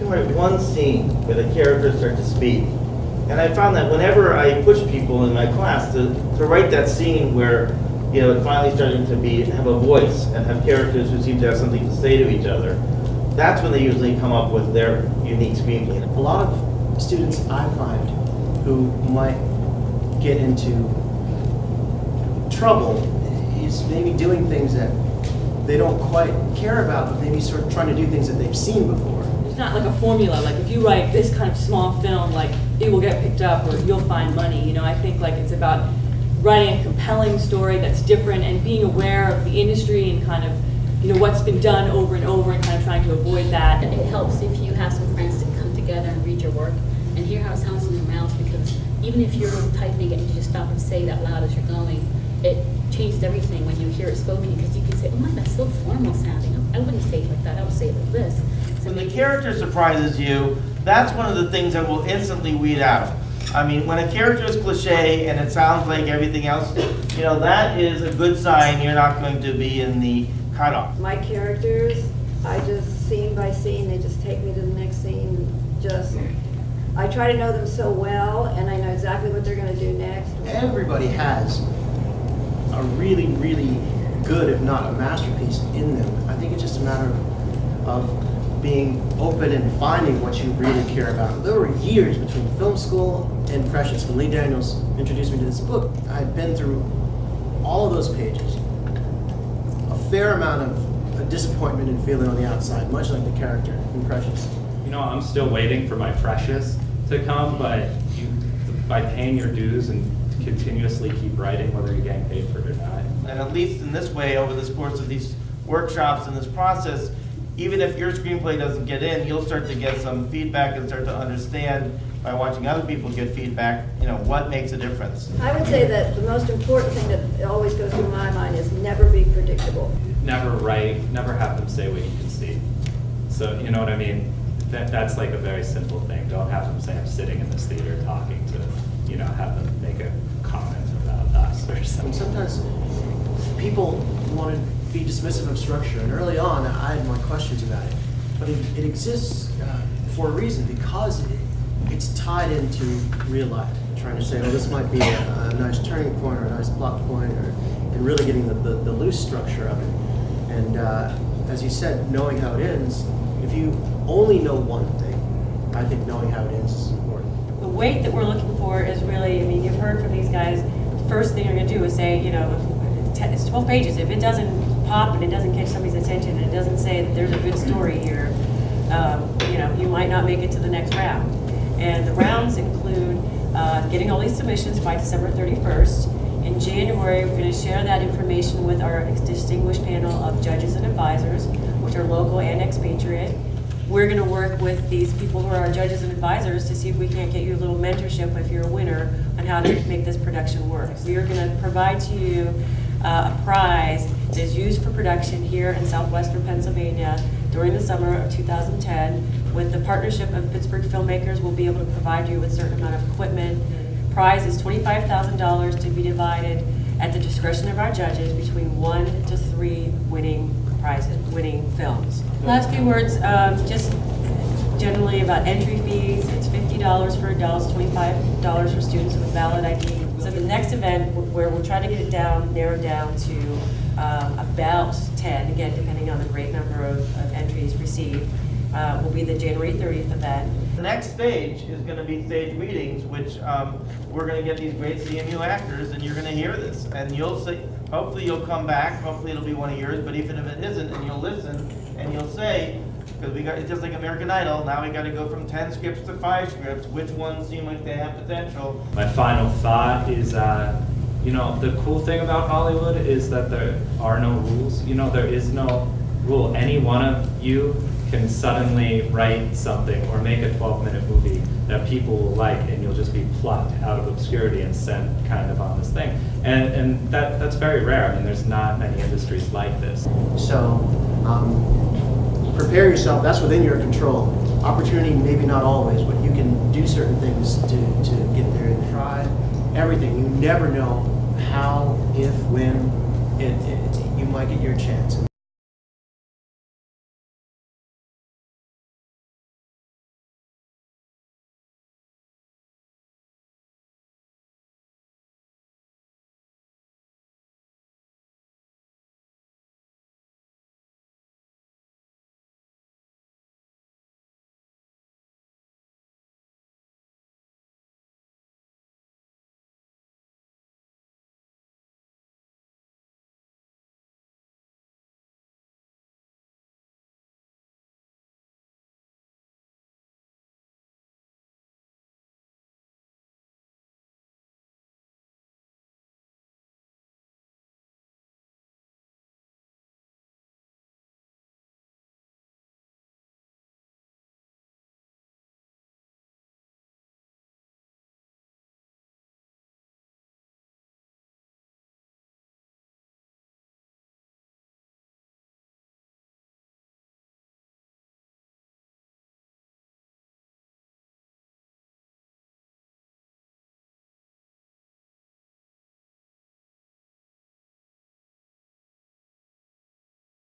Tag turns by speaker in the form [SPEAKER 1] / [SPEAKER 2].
[SPEAKER 1] can write one scene where the characters start to speak. And I found that whenever I push people in my class to write that scene where, you know, it finally starting to have a voice and have characters who seem to have something to say to each other, that's when they usually come up with their unique screenplay.
[SPEAKER 2] A lot of students I find who might get into trouble is maybe doing things that they don't quite care about, but maybe sort of trying to do things that they've seen before.
[SPEAKER 3] It's not like a formula, like if you write this kind of small film, like it will get picked up or you'll find money. You know, I think like it's about writing a compelling story that's different and being aware of the industry and kind of, you know, what's been done over and over and kind of trying to avoid that.
[SPEAKER 4] It helps if you have some friends to come together and read your work and hear how it sounds in your mouth, because even if you're typing it and you just stop and say it out loud as you're going, it changes everything when you hear it spoken, because you can say, oh my, that's so formal sounding. I wouldn't say it like that, I would say it like this. So
[SPEAKER 1] when the character surprises you, that's one of the things that will instantly weed out. I mean, when a character is cliche and it sounds like everything else, you know, that is a good sign you're not going to be in the cutoff.
[SPEAKER 5] My characters, I just, scene by scene, they just take me to the next scene. I try to know them so well, and I know exactly what they're going to do next.
[SPEAKER 2] Everybody has a really, really good, if not a masterpiece in them. I think it's just a matter of being open and finding what you really care about. There were years between film school and Precious. When Lee Daniels introduced me to this book, I'd been through all of those pages. A fair amount of disappointment and feeling on the outside, much like the character in Precious.
[SPEAKER 6] You know, I'm still waiting for my Precious to come, but by paying your dues and continuously keep writing, whether you're getting paid for it or not.
[SPEAKER 1] And at least in this way, over this course of these workshops and this process, even if your screenplay doesn't get in, you'll start to get some feedback and start to understand by watching other people get feedback, you know, what makes a difference.
[SPEAKER 5] I would say that the most important thing that always goes through my mind is never be predictable.
[SPEAKER 6] Never write, never have them say what you can see. So, you know what I mean? That's like a very simple thing. Don't have them say, I'm sitting in this theater talking to, you know, have them make a comment about us or something.
[SPEAKER 2] And sometimes people want to be dismissive of structure, and early on I had my questions about it. But it exists for a reason, because it's tied into real life. Trying to say, well, this might be a nice turning point or a nice plot point, and really getting the loose structure of it. And as you said, knowing how it ends, if you only know one thing, I think knowing how it ends is important.
[SPEAKER 3] The weight that we're looking for is really, I mean, you've heard from these guys, the first thing you're going to do is say, you know, it's 12 pages. If it doesn't pop and it doesn't catch somebody's attention and it doesn't say that there's a good story here, you know, you might not make it to the next round. And the rounds include getting all these submissions by December 31st. In January, we're going to share that information with our distinguished panel of judges and advisors, which are local and expatriate. We're going to work with these people who are our judges and advisors to see if we can't get you a little mentorship if you're a winner on how to make this production work. We are going to provide to you a prize that is used for production here in Southwestern Pennsylvania during the summer of 2010. With the partnership of Pittsburgh Filmmakers, we'll be able to provide you with a certain amount of equipment. Prize is $25,000 to be divided at the discretion of our judges between 1 to 3 winning prizes, winning films. Last few words, just generally about entry fees. It's $50 for adults, $25 for students with valid ID. So the next event, where we'll try to get it narrowed down to about 10, again, depending on the great number of entries received, will be the January 30th event.
[SPEAKER 1] The next stage is going to be stage readings, which we're going to get these great CMU actors, and you're going to hear this, and you'll see. Hopefully you'll come back. Hopefully it'll be one of yours. But even if it isn't, and you'll listen, and you'll say, because it's just like American Idol. Now we got to go from 10 scripts to 5 scripts. Which ones seem like they have potential?
[SPEAKER 6] My final thought is, you know, the cool thing about Hollywood is that there are no rules. You know, there is no rule. Any one of you can suddenly write something or make a 12-minute movie that people will like, and you'll just be plucked out of obscurity and sent kind of on this thing. And that's very rare. I mean, there's not many industries like this.
[SPEAKER 2] So prepare yourself. That's within your control. Opportunity, maybe not always, but you can do certain things to get there and try everything. You never know how, if, when you might get your chance.